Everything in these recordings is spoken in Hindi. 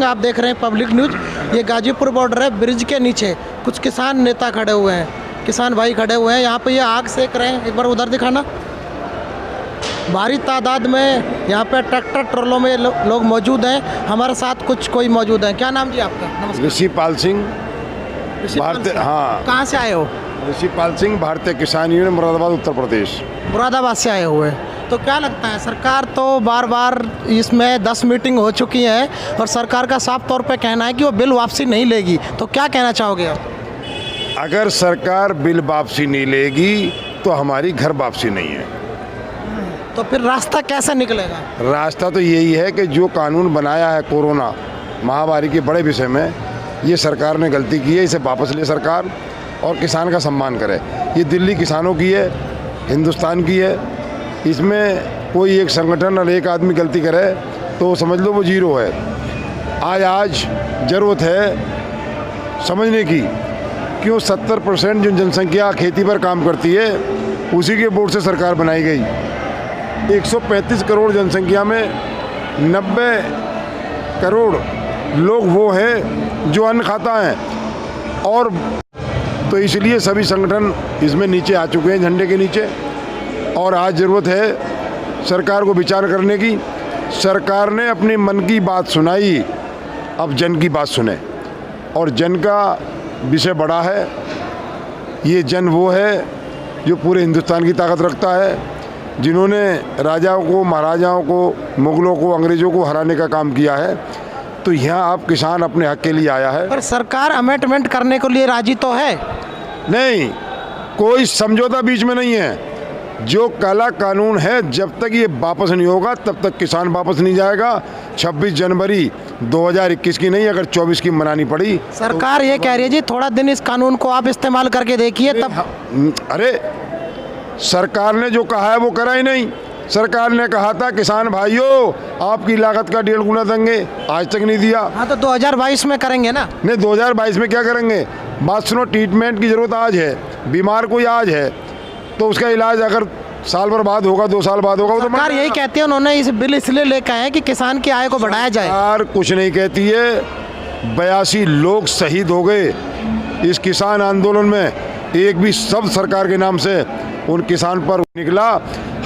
आप देख रहे हैं पब्लिक न्यूज। ये गाजीपुर बॉर्डर है, ब्रिज के नीचे कुछ किसान नेता खड़े हुए हैं, किसान भाई खड़े हुए हैं। यहाँ पे ये आग सेक रहे हैं, एक बार उधर दिखाना। भारी तादाद में यहाँ पे ट्रैक्टर ट्रॉलों में लोग मौजूद हैं। हमारे साथ कुछ कोई मौजूद हैं। क्या नाम जी आपका? नमस्कार। ऋषिपाल सिंह, भारतीय, हाँ, कहाँ से आए हो? ऋषिपाल सिंह, भारतीय किसान यूनियन, मुरादाबाद, उत्तर प्रदेश। मुरादाबाद से आए हुए। तो क्या लगता है, सरकार तो बार बार इसमें 10 मीटिंग हो चुकी है और सरकार का साफ तौर पे कहना है कि वो बिल वापसी नहीं लेगी, तो क्या कहना चाहोगे आप? अगर सरकार बिल वापसी नहीं लेगी तो हमारी घर वापसी नहीं है। तो फिर रास्ता कैसे निकलेगा? रास्ता तो यही है कि जो कानून बनाया है कोरोना महामारी के बड़े विषय में, ये सरकार ने गलती की है, इसे वापस ले सरकार और किसान का सम्मान करे। ये दिल्ली किसानों की है, हिंदुस्तान की है। इसमें कोई एक संगठन और एक आदमी गलती करे तो समझ लो वो जीरो है। आज ज़रूरत है समझने की, क्यों 70% जो जनसंख्या खेती पर काम करती है उसी के बोर्ड से सरकार बनाई गई। 135 करोड़ जनसंख्या में 90 करोड़ लोग वो हैं जो अन्न खाता है, और तो इसलिए सभी संगठन इसमें नीचे आ चुके हैं, झंडे के नीचे। और आज ज़रूरत है सरकार को विचार करने की। सरकार ने अपनी मन की बात सुनाई, अब जन की बात सुने, और जन का विषय बड़ा है। ये जन वो है जो पूरे हिंदुस्तान की ताकत रखता है, जिन्होंने राजाओं को, महाराजाओं को, मुगलों को, अंग्रेज़ों को हराने का काम किया है। तो यहाँ आप किसान अपने हक के लिए आया है। पर सरकार अमेंडमेंट करने के लिए राजी तो है? नहीं, कोई समझौता बीच में नहीं है। जो काला कानून है, जब तक ये वापस नहीं होगा तब तक किसान वापस नहीं जाएगा। 26 जनवरी 2021 की नहीं, अगर 24 की मनानी पड़ी। सरकार ये कह रही है जी थोड़ा दिन इस कानून को आप इस्तेमाल करके देखिए तब। अरे सरकार ने जो कहा है वो करा ही नहीं। सरकार ने कहा था किसान भाइयों आपकी लागत का 1.5 गुना देंगे, आज तक नहीं दिया। हाँ, तो 2022 में करेंगे ना? नहीं, 2022 में क्या करेंगे? बात सुनो, ट्रीटमेंट की ज़रूरत आज है, बीमार कोई आज है तो उसका इलाज अगर साल भर बाद होगा, 2 साल बाद होगा। सरकार यही कहती है, उन्होंने इस बिल इसलिए लेकर आए कि किसान की आय को बढ़ाया जाए। सरकार कुछ नहीं कहती है। 82 लोग शहीद हो गए इस किसान आंदोलन में, एक भी शब्द सरकार के नाम से उन किसान पर निकला।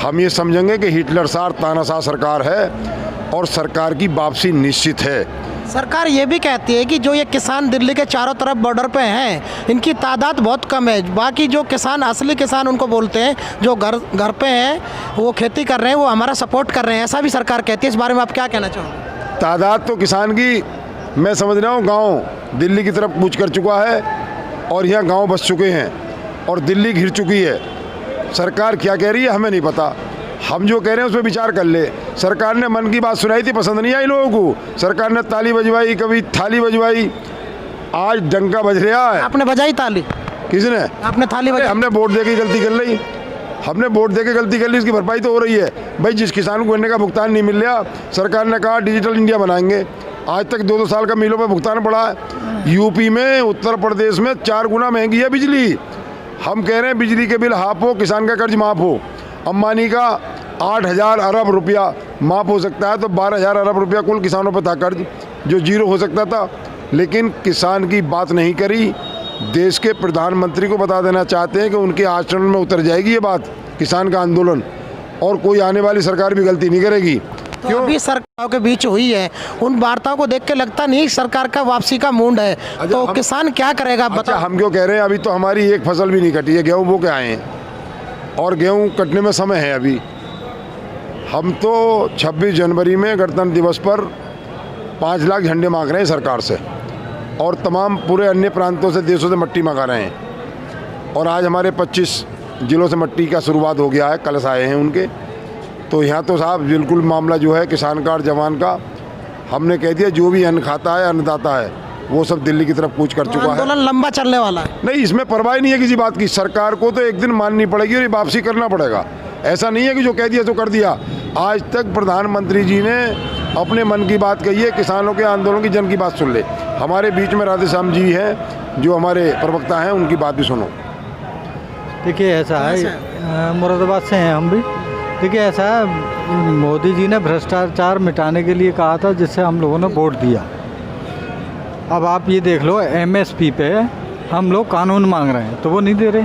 हम ये समझेंगे कि हिटलर सार तानाशाह सरकार है और सरकार की वापसी निश्चित है। सरकार ये भी कहती है कि जो ये किसान दिल्ली के चारों तरफ बॉर्डर पे हैं, इनकी तादाद बहुत कम है। बाकी जो किसान, असली किसान उनको बोलते हैं, जो घर पे हैं, वो खेती कर रहे हैं, वो हमारा सपोर्ट कर रहे हैं, ऐसा भी सरकार कहती है। इस बारे में आप क्या कहना चाहोगे? तादाद तो किसान की मैं समझ रहा हूँ, गाँव दिल्ली की तरफ कूच कर चुका है और यहाँ गाँव बस चुके हैं और दिल्ली घिर चुकी है। सरकार क्या कह रही है हमें नहीं पता, हम जो कह रहे हैं उस पर विचार कर ले। सरकार ने मन की बात सुनाई थी, पसंद नहीं आई लोगों को। सरकार ने ताली बजवाई, कभी थाली बजवाई, आज डंका बज रहा है। आपने बजाई ताली? किसने? आपने थाली बजाई? हमने वोट दे के गलती कर ली, हमने वोट दे के गलती कर ली, इसकी भरपाई तो हो रही है। भाई जिस किसान को गन्ने का भुगतान नहीं मिल रहा, सरकार ने कहा डिजिटल इंडिया बनाएंगे, आज तक 2-2 साल का मिलों पर भुगतान पड़ा है। यूपी में, उत्तर प्रदेश में 4 गुना महंगी है बिजली। हम कह रहे हैं बिजली के बिल हाफ हो, किसान का कर्ज माफ़ हो। अंबानी का 8,000 अरब रुपया माफ़ हो सकता है, तो 12,000 अरब रुपया कुल किसानों पर था कर्ज, जो जीरो हो सकता था। लेकिन किसान की बात नहीं करी। देश के प्रधानमंत्री को बता देना चाहते हैं कि उनके आचरण में उतर जाएगी ये बात, किसान का आंदोलन, और कोई आने वाली सरकार भी गलती नहीं करेगी। तो क्यों? अभी सरकारों के बीच हुई है, उन वार्ताओं को देख के लगता नहीं सरकार का वापसी का मूड है। तो किसान क्या करेगा बता? हम क्यों कह रहे हैं, अभी तो हमारी एक फसल भी नहीं कटी है, गेहूँ वो के आए हैं और गेहूँ कटने में समय है अभी। हम तो 26 जनवरी में गणतंत्र दिवस पर 5 लाख झंडे मांग रहे हैं सरकार से, और तमाम पूरे अन्य प्रांतों से, देशों से मट्टी मंगा रहे हैं। और आज हमारे 25 जिलों से मट्टी का शुरुआत हो गया है, कलश आए हैं उनके। तो यहाँ तो साहब बिल्कुल मामला जो है किसान का और जवान का, हमने कह दिया जो भी अन्न खाता है, अन्नदाता है, वो सब दिल्ली की तरफ कूच कर चुका है। आंदोलन लंबा चलने वाला है? नहीं, इसमें परवाह नहीं है किसी बात की। सरकार को तो एक दिन माननी पड़ेगी और ये वापसी करना पड़ेगा। ऐसा नहीं है कि जो कह दिया तो कर दिया। आज तक प्रधानमंत्री जी ने अपने मन की बात कही है, किसानों के आंदोलन की, जन की बात सुन ले। हमारे बीच में राधेश्याम जी हैं जो हमारे प्रवक्ता हैं, उनकी बात भी सुनो। देखिए ऐसा है, मुरादाबाद से हैं हम भी। देखिए ऐसा है, मोदी जी ने भ्रष्टाचार मिटाने के लिए कहा था, जिससे हम लोगों ने वोट दिया। अब आप ये देख लो, एमएसपी पे हम लोग कानून मांग रहे हैं तो वो नहीं दे रहे,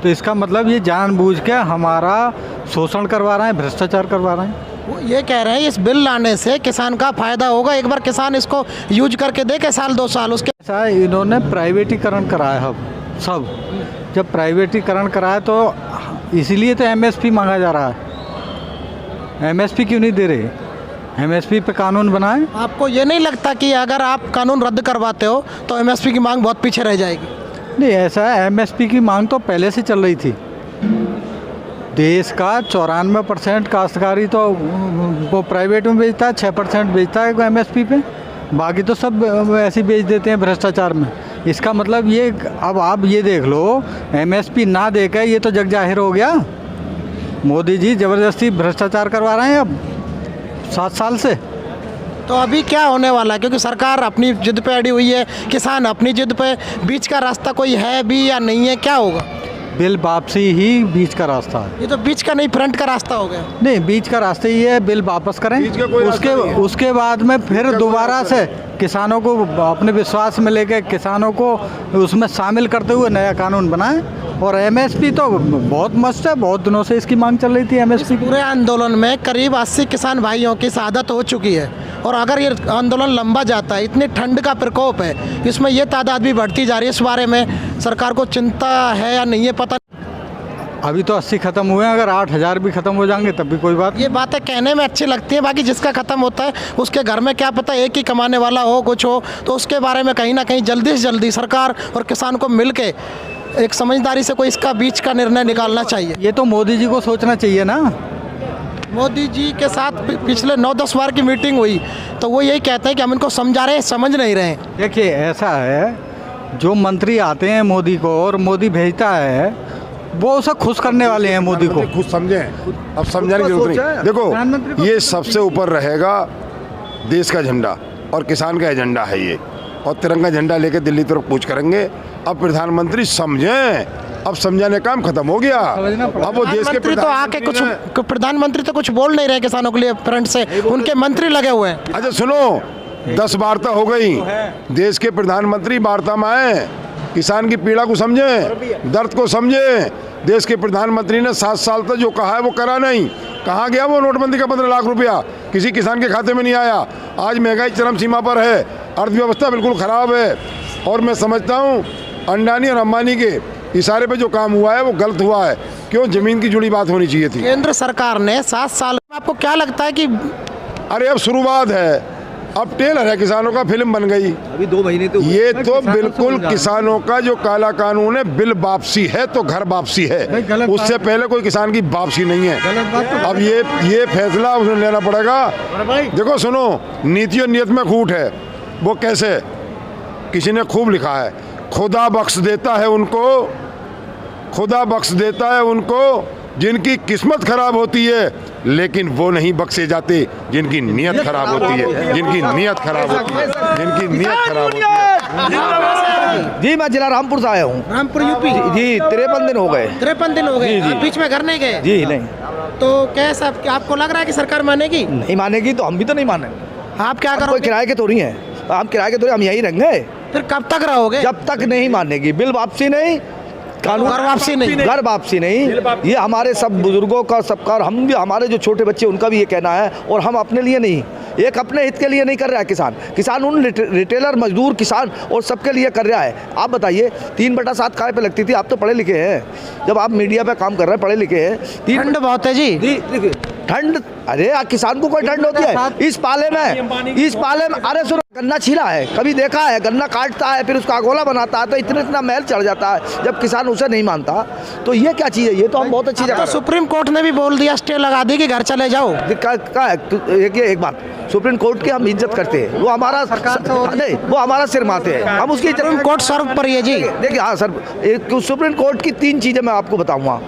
तो इसका मतलब ये जानबूझ के हमारा शोषण करवा रहे हैं, भ्रष्टाचार करवा रहे हैं। वो ये कह रहे हैं इस बिल लाने से किसान का फायदा होगा, एक बार किसान इसको यूज करके देखे साल 2 साल उसके। ऐसा इन्होंने प्राइवेटीकरण कराया अब सब, जब प्राइवेटीकरण कराया तो इसीलिए तो एमएसपी मांगा जा रहा है। एमएसपी क्यों नहीं दे रहे? एमएसपी पे कानून बनाए। आपको ये नहीं लगता कि अगर आप कानून रद्द करवाते हो तो एमएसपी की मांग बहुत पीछे रह जाएगी? नहीं, ऐसा है, एमएसपी की मांग तो पहले से चल रही थी। देश का 94% काश्तकारी तो वो प्राइवेट में बेचता है, 6% बेचता है एमएसपी पे, बाकी तो सब ऐसे बेच देते हैं भ्रष्टाचार में। इसका मतलब ये, अब आप ये देख लो, एमएसपी ना देकर ये तो जग जाहिर हो गया, मोदी जी ज़बरदस्ती भ्रष्टाचार करवा रहे हैं अब 7 साल से। तो अभी क्या होने वाला है? क्योंकि सरकार अपनी जिद पे अड़ी हुई है, किसान अपनी जिद पे, बीच का रास्ता कोई है भी या नहीं है, क्या होगा? बिल वापसी ही बीच का रास्ता है। ये तो बीच का नहीं, फ्रंट का रास्ता हो गया। नहीं, बीच का रास्ता ही है, बिल वापस करें, उसके बाद में फिर दोबारा से किसानों को अपने विश्वास में लेकर किसानों को उसमें शामिल करते हुए नया कानून बनाएं। और एमएसपी तो बहुत मस्त है, बहुत दिनों से इसकी मांग चल रही थी एमएसपी की। पूरे आंदोलन में करीब 80 किसान भाइयों की शहादत हो चुकी है, और अगर ये आंदोलन लंबा जाता है, इतनी ठंड का प्रकोप है, इसमें ये तादाद भी बढ़ती जा रही है, इस बारे में सरकार को चिंता है या नहीं है पता? अभी तो 80 खत्म हुए हैं, अगर 8000 भी खत्म हो जाएंगे तब भी कोई बात। ये बातें कहने में अच्छी लगती है, बाकी जिसका ख़त्म होता है उसके घर में क्या पता एक ही कमाने वाला हो, कुछ हो, तो उसके बारे में कहीं ना कहीं जल्दी से जल्दी सरकार और किसान को मिल के एक समझदारी से कोई इसका बीच का निर्णय निकालना चाहिए। ये तो मोदी जी को सोचना चाहिए ना। मोदी जी के साथ पिछले 9-10 बार की मीटिंग हुई तो वो यही कहते हैं कि हम इनको समझा रहे हैं, समझ नहीं रहे हैं। देखिए, ऐसा है, जो मंत्री आते हैं मोदी को और मोदी भेजता है, वो उसे खुश करने वाले हैं मोदी को। खुद समझें, अब समझाने की जरूरत नहीं। देखो, ये सबसे ऊपर रहेगा देश का झंडा और किसान का एजेंडा है ये, और तिरंगा झंडा लेके दिल्ली तरफ कूच करेंगे। अब प्रधानमंत्री समझें, अब समझाने काम खत्म हो गया। अब वो देश के तो आके कुछ प्रधानमंत्री तो कुछ बोल नहीं रहे किसानों के लिए, फ्रंट से उनके मंत्री लगे हुए हैं। अच्छा सुनो, 10 वार्ता हो गई, देश के प्रधानमंत्री वार्ता में आए, किसान की पीड़ा को समझें, दर्द को समझें। देश के प्रधानमंत्री ने 7 साल तक जो कहा है वो करा नहीं। कहाँ गया वो नोटबंदी का 15 लाख रुपया? किसी किसान के खाते में नहीं आया। आज महंगाई चरम सीमा पर है, अर्थव्यवस्था बिल्कुल ख़राब है, और मैं समझता हूँ अंडानी और अंबानी के इशारे पे जो काम हुआ है वो गलत हुआ है। क्यों? ज़मीन की जुड़ी बात होनी चाहिए थी। केंद्र सरकार ने 7 साल में, आपको क्या लगता है कि अरे अब शुरुआत है, अब टेलर है किसानों का, फिल्म बन गई। अभी 2 महीने तो ये तो बिल्कुल किसानों का जो काला कानून है, बिल वापसी है तो घर वापसी है, उससे पहले कोई किसान की वापसी नहीं है। अब ये फैसला उसने लेना पड़ेगा। देखो सुनो, नीति और नियत में खूट है। वो कैसे? किसी ने खूब लिखा है, खुदा बख्श देता है उनको, खुदा बख्श देता है उनको जिनकी किस्मत खराब होती है, लेकिन वो नहीं बख्शे जाते जिनकी नीयत खराब होती है, जिनकी नीयत खराब होती है, जिनकी नीयत खराब होती है। जी, मैं जिला रामपुर से आया हूँ। रामपुर यूपी? जी, 53 दिन हो गए। 53 दिन हो गए? बीच में घर नहीं गए? जी नहीं। तो कैसा आपको लग रहा है कि सरकार मानेगी? नहीं मानेगी तो हम भी तो नहीं मानेंगे। आप क्या कोई करोगे? किराए के तो नहीं है, हम किराए के तो हम यहीं रहेंगे। फिर कब तक रहोगे? जब तक नहीं मानेगी, बिल वापसी नहीं, कानून घर वापसी नहीं, घर वापसी नहीं। ये हमारे सब बुजुर्गों का, सबका, और हम भी, हमारे जो छोटे बच्चे उनका भी ये कहना है। और हम अपने लिए नहीं, एक अपने हित के लिए नहीं कर रहा है किसान उन रिटेलर, मजदूर, किसान और सबके लिए कर रहा है। आप बताइए, 3/7 काय पे लगती थी? आप तो पढ़े लिखे हैं, जब आप मीडिया पे काम कर रहे हैं, पढ़े लिखे हैं। ठंड बहुत है जी। देखिए ठंड, अरे किसान को कोई ठंड होती है? इस पाले में अरे सुनो, गन्ना छीला है, कभी देखा है? गन्ना काटता है, फिर उसका अगोला बनाता है, तो इतना महल चढ़ जाता है जब किसान उसे नहीं मानता। तो ये क्या चीज़ है? ये तो हम बहुत अच्छी जगह। तो सुप्रीम कोर्ट ने भी बोल दिया, स्टे लगा दी कि घर चले जाओ। एक बात, सुप्रीम कोर्ट की हम इज्जत करते हैं, वो हमारा नहीं, वो हमारा सिर माते हैं, हम उसकी सुप्रीम कोर्ट सर्व पर है जी। देखिए, हाँ सर, सुप्रीम कोर्ट की 3 चीज़ें मैं आपको बताऊंगा।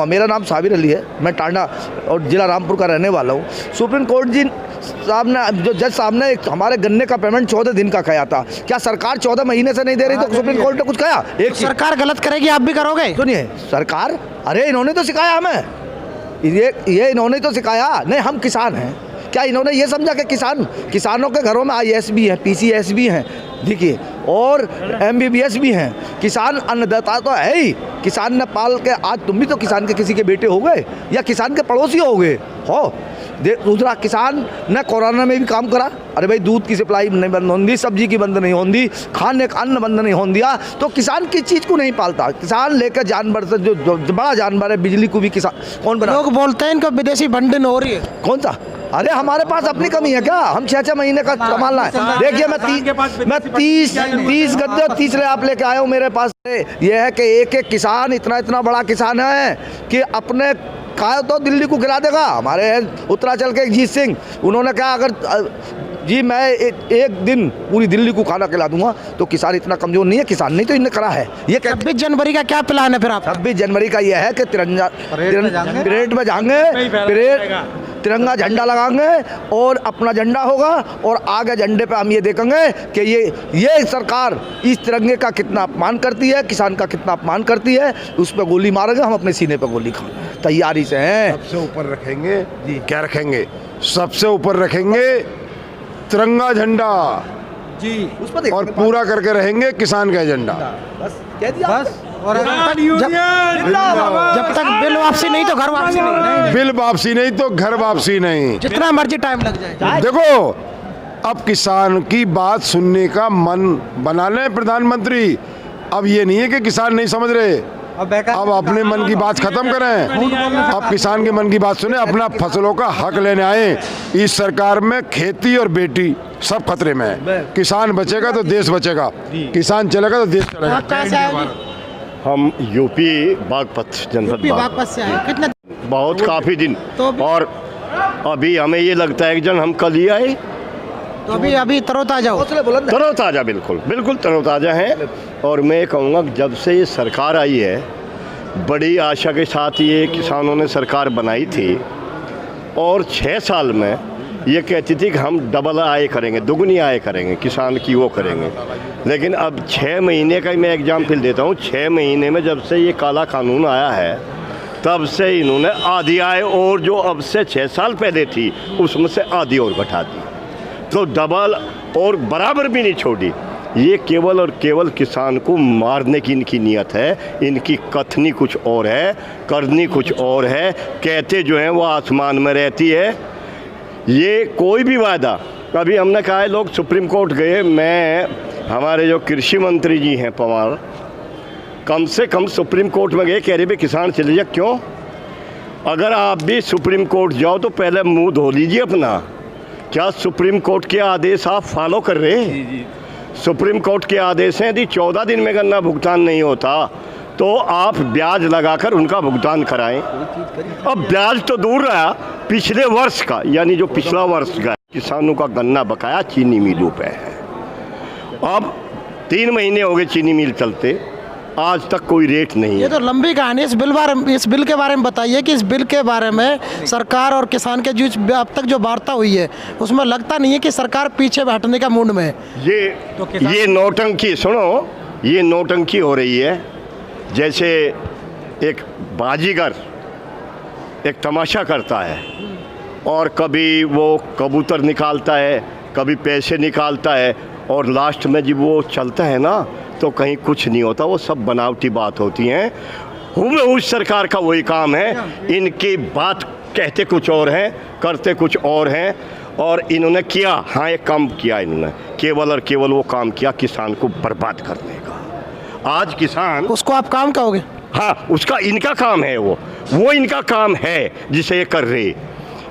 मेरा नाम साबिर अली है, मैं टांडा और जिला रामपुर का रहने वाला हूँ। सुप्रीम कोर्ट जी साहब ने, जो जज साहब ने हमारे गन्ने का पेमेंट 14 दिन का कहा था, क्या सरकार 14 महीने से नहीं दे रही? तो सुप्रीम कोर्ट ने कुछ कहा? एक सरकार गलत करेगी, आप भी करोगे? सुनिए, सरकार, अरे इन्होंने तो सिखाया हमें, ये इन्होंने तो सिखाया। नहीं, हम किसान हैं, क्या इन्होंने ये समझा कि किसानों के घरों में IAS भी हैं, PCS भी हैं, देखिए, और MBBS भी हैं। किसान अन्नदाता तो है ही, किसान ने पाल के, आज तुम भी तो किसान के किसी के बेटे हो गए या किसान के पड़ोसी हो गए हो। दूसरा, किसान ने कोरोना में भी काम करा। अरे भाई, दूध की सप्लाई नहीं बंद होती, सब्जी की बंद नहीं होती, खाने का अन्न बंद नहीं होने दिया, तो किसान किस चीज़ को नहीं पालता? किसान लेकर जानवर से जो बड़ा जानवर है, बिजली को भी किसान कौन बना? लोग बोलते हैं इनको विदेशी भंडन हो रही है। कौन सा? अरे हमारे पास अपनी कमी है क्या? हम 6-6 महीने का कमाना है। देखिए, मैं 30 गद्दे 30 आप लेके आए हो मेरे पास। ये है कि एक एक किसान इतना बड़ा किसान है कि अपने खाए तो दिल्ली को गिरा देगा। हमारे उत्तरांचल के जीत सिंह, उन्होंने कहा अगर जी मैं एक दिन पूरी दिल्ली को खाना खिला दूंगा, तो किसान इतना कमजोर नहीं है, किसान नहीं तो इन्हें करा है। ये 26 जनवरी का क्या प्लान है फिर आप? 26 जनवरी का ये है कि परेड में जाएंगे, तिरंगा झंडा लगाएंगे और अपना झंडा होगा, और आगे झंडे पे हम ये देखेंगे कि ये सरकार इस तिरंगे का कितना अपमान करती है, किसान का कितना अपमान करती है। उस पर गोली मारेंगे, हम अपने सीने पे गोली खा तैयारी से हैं। सबसे ऊपर रखेंगे जी, क्या रखेंगे? सबसे ऊपर रखेंगे तिरंगा झंडा जी, उस पर और पूरा करके रहेंगे किसान का एजेंडा। बस कह दिया बस। और जब तक बिल वापसी नहीं तो घर वापसी नहीं। बिल वापसी नहीं तो घर वापसी नहीं, जितना मर्जी टाइम लग जाए। देखो, अब किसान की बात सुनने का मन बना लें प्रधानमंत्री। अब ये नहीं है कि किसान नहीं समझ रहे, अब अपने मन की बात खत्म करें। अब किसान के मन की बात सुने, अपना फसलों का हक लेने आए। इस सरकार में खेती और बेटी सब खतरे में है। किसान बचेगा तो देश बचेगा, किसान चलेगा तो देश चलेगा। कहाँ से आए? हम यूपी बागपत जनपद बागपत से आए। कितना? बहुत काफ़ी दिन, तो और अभी हमें ये लगता है कि जन हम कल ही आए, तो अभी तरोताजा हो। तरोताज़ा, बिल्कुल तरोताज़ा हैं। और मैं कहूँगा कि जब से ये सरकार आई है, बड़ी आशा के साथ ये किसानों ने सरकार बनाई थी, और 6 साल में ये कहती थी कि हम डबल आय करेंगे, दुगनी आय करेंगे, किसान की वो करेंगे। लेकिन अब 6 महीने का मैं एग्जाम्पल देता हूँ। 6 महीने में जब से ये काला कानून आया है, तब से इन्होंने आधी आय, और जो अब से 6 साल पहले थी उसमें से आधी और घटा दी, तो डबल और बराबर भी नहीं छोड़ी। ये केवल और केवल किसान को मारने की इनकी नीयत है। इनकी कथनी कुछ और है, करनी कुछ और है। कहते जो हैं वो आसमान में रहती है। ये कोई भी वादा, अभी हमने कहा है, लोग सुप्रीम कोर्ट गए, हमारे जो कृषि मंत्री जी हैं पवार, कम से कम सुप्रीम कोर्ट में गए, कह रहे भाई किसान चले जाए। क्यों? अगर आप भी सुप्रीम कोर्ट जाओ तो पहले मुंह धो लीजिए अपना। क्या सुप्रीम कोर्ट के आदेश आप फॉलो कर रहे हैं? जी। सुप्रीम कोर्ट के आदेश हैं, यदि 14 दिन में गन्ना भुगतान नहीं होता तो आप ब्याज लगाकर उनका भुगतान कराएं। अब ब्याज तो दूर रहा, पिछले वर्ष का, यानी जो पिछला वर्ष का किसानों का गन्ना बकाया चीनी मिलों पे है। अब 3 महीने हो गए चीनी मिल चलते, आज तक कोई रेट नहीं है। ये तो लंबी कहानी है। इस बिल के बारे में बताइए कि इस बिल के बारे में सरकार और किसान के बीच अब तक जो वार्ता हुई है, उसमें लगता नहीं है कि सरकार पीछे हटने का मूड में है। ये नौटंकी, सुनो, ये नौटंकी हो रही है। जैसे एक बाजीगर एक तमाशा करता है, और कभी वो कबूतर निकालता है, कभी पैसे निकालता है, और लास्ट में जब वो चलता है ना, तो कहीं कुछ नहीं होता, वो सब बनावटी बात होती हैं। उस सरकार का वही काम है। इनकी बात कहते कुछ और हैं, करते कुछ और हैं। और इन्होंने किया, हाँ, एक काम किया इन्होंने, केवल और केवल वो काम किया किसान को बर्बाद करने का। आज किसान, उसको आप काम कहोगे? हाँ, उसका इनका काम है, वो इनका काम है जिसे ये कर रहे।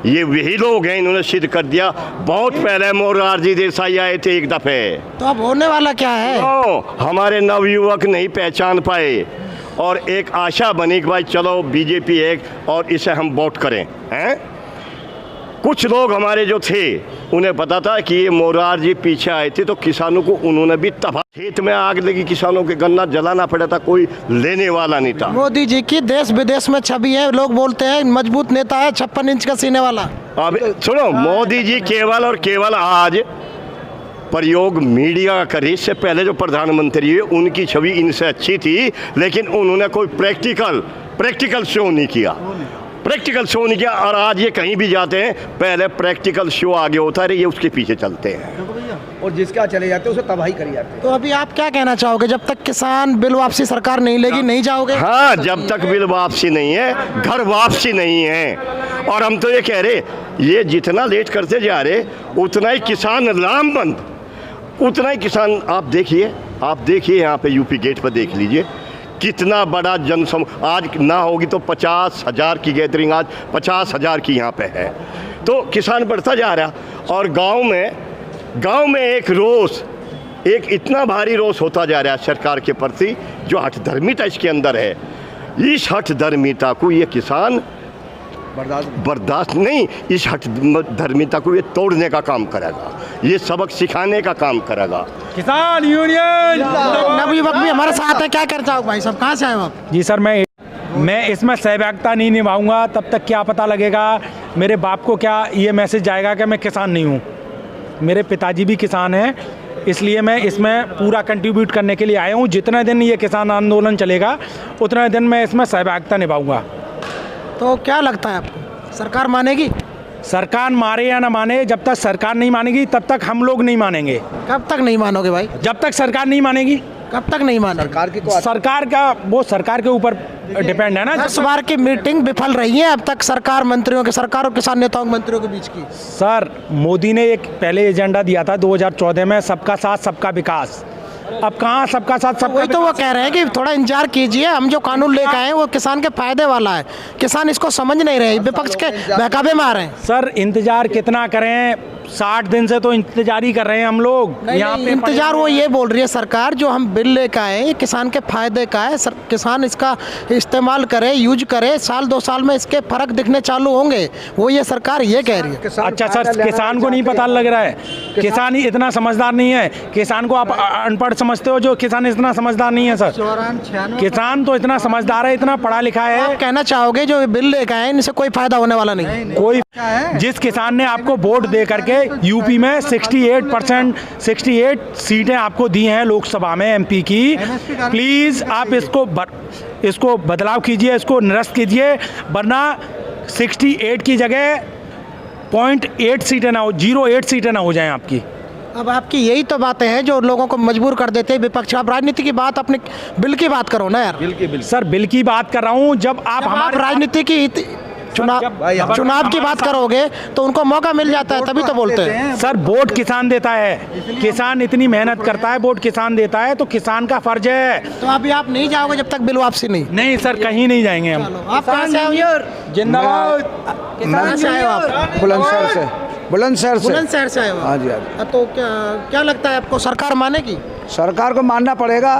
ये वही लोग हैं, इन्होंने सिद्ध कर दिया। बहुत पहले मोरारजी देसाई आए थे एक दफे। तो अब होने वाला क्या है? हमारे नवयुवक नहीं पहचान पाए, और एक आशा बनी कि भाई चलो बीजेपी है और इसे हम वोट करें, हैं? कुछ लोग हमारे जो थे, उन्हें पता था कि ये मोरारजी पीछे आए थे, तो किसानों को उन्होंने भी तबाह, खेत में आग लगी, किसानों के गन्ना जलाना पड़ा था, कोई लेने वाला नहीं था। मोदी जी की देश विदेश में छवि है, लोग बोलते हैं मजबूत नेता है, 56 इंच का सीने वाला। अब सुनो, मोदी जी केवल और केवल आज प्रयोग मीडिया करे। इससे पहले जो प्रधानमंत्री है, उनकी छवि इनसे अच्छी थी, लेकिन उन्होंने कोई प्रैक्टिकल शो नहीं किया, और आज ये कहीं भी जाते हैं, पहले प्रैक्टिकल शो आगे होता है, ये उसके पीछे चलते हैं। और जिसका चले जाते हैं उसे तबाही करी जाती है। तो अभी आप क्या कहना चाहोगे, जब तक किसान बिल वापसी सरकार नहीं लेगी नहीं जाओगे? हाँ, जब तक बिल वापसी नहीं है, घर वापसी नहीं है। और हम तो ये कह रहे, ये जितना लेट करते जा रहे उतना ही किसान लामबंद, उतना ही किसान। आप देखिए यहाँ पे यूपी गेट पर देख लीजिए कितना बड़ा जनसमूह। आज ना होगी तो 50,000 की गैदरिंग, आज 50,000 की यहाँ पे है। तो किसान बढ़ता जा रहा। और गांव में एक रोष, एक इतना भारी रोष होता जा रहा है सरकार के प्रति, जो हठधर्मिता इसके अंदर है। इस हठधर्मिता को ये किसान बर्दाश्त नहीं, इस हठधर्मिता को ये तोड़ने का काम करेगा, ये सबक सिखाने का काम करेगा। किसान यूनियन नबी वक्त भी हमारे साथ है, क्या करता हो भाई साहब, कहाँ से आए हो आप? जी सर, मैं इसमें सहभागिता नहीं निभाऊंगा तब तक क्या पता लगेगा मेरे बाप को क्या ये मैसेज जाएगा कि मैं किसान नहीं हूँ। मेरे पिताजी भी किसान हैं, इसलिए मैं इसमें पूरा कंट्रीब्यूट करने के लिए आया हूँ। जितने दिन ये किसान आंदोलन चलेगा उतने दिन मैं इसमें सहभागिता निभाऊंगा। तो क्या लगता है आपको, सरकार मानेगी? सरकार मारे या ना माने, जब तक सरकार नहीं मानेगी तब तक हम लोग नहीं मानेंगे। कब तक नहीं मानोगे भाई? जब तक सरकार नहीं मानेगी। कब तक नहीं मानोगे? सरकार का वो सरकार के ऊपर डिपेंड है ना। 10 बार की मीटिंग विफल रही है अब तक सरकार और किसान नेताओं मंत्रियों के बीच की। सर, मोदी ने एक पहले एजेंडा दिया था 2014 में, सबका साथ सबका विकास। अब कहाँ सबका साथ सबका वही तो वो कह रहे हैं कि थोड़ा इंतजार कीजिए, हम जो कानून लेकर आए हैं वो किसान के फायदे वाला है। किसान इसको समझ नहीं रहे, विपक्ष के बहकावे में आ रहे हैं। सर, इंतजार कितना करें? 60 दिन से तो इंतजार ही कर रहे हैं हम लोग। यहाँ पे इंतजार वो ये बोल रही है सरकार, जो हम बिल लेकर आए ये किसान के फायदे का है। किसान इसका इस्तेमाल करे, यूज करे, साल 2 साल में इसके फर्क दिखने चालू होंगे, वो ये सरकार ये कह रही है। अच्छा सर, किसान को नहीं पता लग रहा है, किसान ही इतना समझदार नहीं है। किसान को आप अनपढ़ समझते हो, जो किसान इतना समझदार नहीं है सर। किसान तो इतना समझदार है, इतना पढ़ा लिखा है। आप कहना चाहोगे जो बिल लेकर आए इनसे कोई फायदा होने वाला नहीं? कोई, जिस किसान ने आपको वोट दे करके यूपी में 68 सीटें आपको दी हैं लोकसभा में एमपी की, प्लीज आप इसको बदलाव कीजिए, इसको निरस्त कीजिए, वरना 68 की जगह 0.8 सीटें ना हो, 0.8 सीटें ना हो जाएं आपकी। अब आपकी यही तो बातें हैं जो लोगों को मजबूर कर देते हैं विपक्ष। आप राजनीति की बात, अपने बिल की बात करो ना यार। सर, बिल की बात कर रहा हूँ। जब आप हमारे राजनीति की चुनाव की बात करोगे तो उनको मौका मिल जाता है, तभी तो बोलते हैं। सर, वोट किसान देता है, किसान इतनी मेहनत करता है, वोट किसान देता है, तो किसान का फर्ज है। तो अभी आप नहीं जाओगे जब तक बिल वापसी नहीं? सर, कहीं नहीं जाएंगे हम। आप कहाँ से आए हो? जिंदाबाद। कहाँ से आए हो आप? बुलंदशहर से आए हो? हाँ जी, हाँ जी। तो क्या लगता है आपको, सरकार मानेगी? सरकार को मानना पड़ेगा।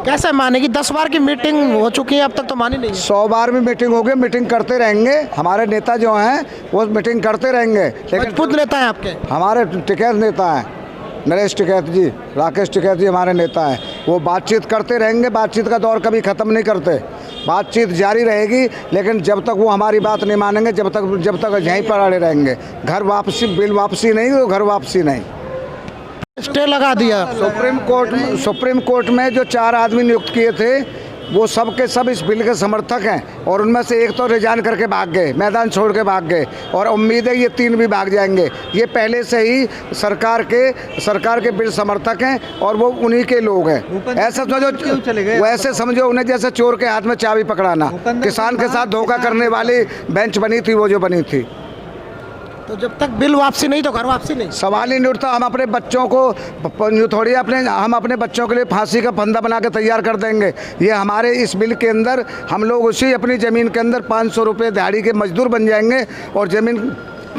कैसे मानेगी? 10 बार की मीटिंग हो चुकी है, अब तक तो मानी नहीं है। 100 बार में मीटिंग होगी, मीटिंग करते रहेंगे। हमारे नेता जो हैं वो मीटिंग करते रहेंगे, लेकिन मजबूत नेता है आपके? हमारे टिकैत नेता हैं, नरेश टिकैत जी, राकेश टिकैत जी हमारे नेता हैं। वो बातचीत करते रहेंगे, बातचीत का दौर कभी ख़त्म नहीं करते, बातचीत जारी रहेगी। लेकिन जब तक वो हमारी बात नहीं मानेंगे, जब तक यहीं पर अड़े रहेंगे। घर वापसी, बिल वापसी नहीं तो घर वापसी नहीं। स्टे लगा दिया सुप्रीम कोर्ट में जो 4 आदमी नियुक्त किए थे वो सब के सब इस बिल के समर्थक हैं, और उनमें से एक तो रिजाइन करके भाग गए, मैदान छोड़ के भाग गए, और उम्मीद है ये 3 भी भाग जाएंगे। ये पहले से ही सरकार के बिल समर्थक हैं और वो उन्हीं के लोग हैं। ऐसा समझो, वैसे समझो उन्हें जैसे चोर के हाथ में चाबी पकड़ाना। किसान के साथ धोखा करने वाली बेंच बनी थी वो जो बनी थी। तो जब तक बिल वापसी नहीं तो घर वापसी नहीं। सवाल ही नहीं उठता। हम अपने बच्चों को हम अपने बच्चों के लिए फांसी का फंदा बना के तैयार कर देंगे। ये हमारे इस बिल के अंदर हम लोग उसी अपनी ज़मीन के अंदर 500 रुपये दिहाड़ी के मजदूर बन जाएंगे, और ज़मीन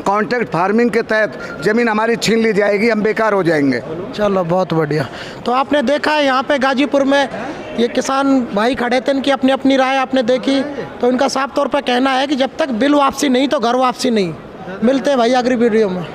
कॉन्ट्रैक्ट फार्मिंग के तहत ज़मीन हमारी छीन ली जाएगी, हम बेकार हो जाएंगे। चलो, बहुत बढ़िया। तो आपने देखा है यहाँ पे गाजीपुर में ये किसान भाई खड़े थे, इनकी अपनी अपनी राय आपने देखी। तो इनका साफ तौर पर कहना है कि जब तक बिल वापसी नहीं तो घर वापसी नहीं। मिलते हैं भाई अगली वीडियो में।